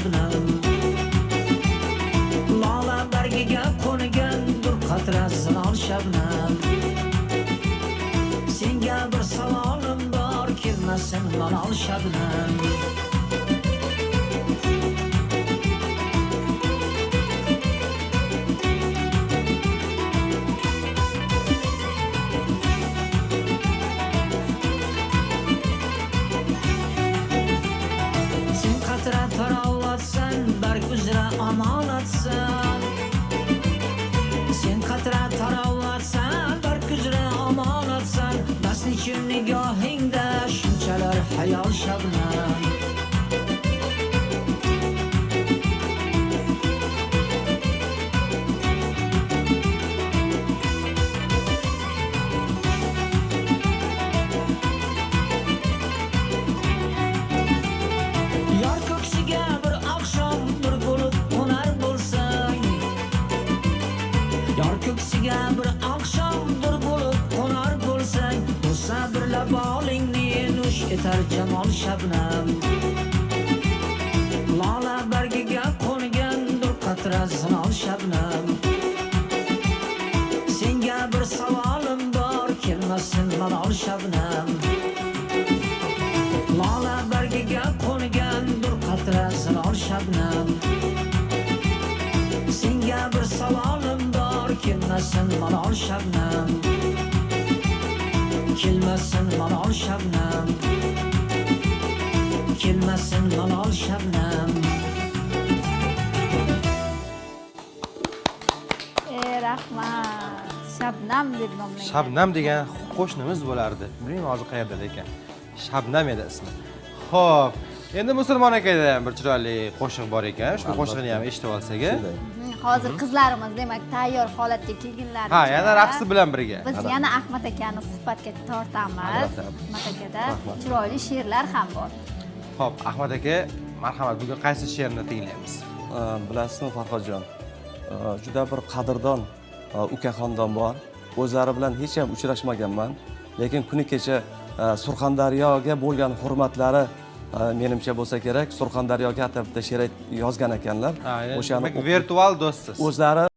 shabnam lola bargiga qo'ngan dur qatra zinol shabnam senga bir savolim bor kelmasin malol shabnam tarovatsan barg uzra omonatsan sen qatra tarovatsan barg uzra omonatsan bas nechun nigohingda shunchalar hayol shabnam ko'ksiga bir oqshomdir bo'lib qo'nar bo'lsang bu sabrla bolingni nush etar jamol shabnam lola bargiga qo'ngandir qatra zinol shabnam senga bir savolim bor kelmasin malol shabnam lola bargiga qo'ngandir qatra zinol shabnam senga bir savolim kelmasin malol shabnam kelmasin malol shabnam kelmasin malol shabnam rahmat shabnam deb nomlangan Shabnam degan qo'shnimiz bo'lardi. Bilmayman hozir qayerda ekan. Shabnam edi ismi. Xo'p, endi musulmon akada ham bir chiroyli qo'shiq bor ekan. Shu qo'shiqni ham eshitib olsak. hozir qizlarimiz demak tayyor holatga kelganlaricha Ha, yana raqsi bilan birga. biz yana Ahmad akani suhbatga tortamiz. Ahmad akada chiroyli she'rlar ham bor. Xo'p, Ahmad aka, marhamat, bugun qaysi she'rni tinglaymiz? Bilasizmi Farhodjon, juda bir qadrdon ukaxondan bor. O'zlari bilan hech ham uchrashmaganman, lekin kuni kecha Surxondaryoga bo'lgan hurmatlari menimcha bo'lsa kerak, Surxondaryoga atab bitta she'r yozgan ekanlar. O'shani virtual do'stsiz. O'zlari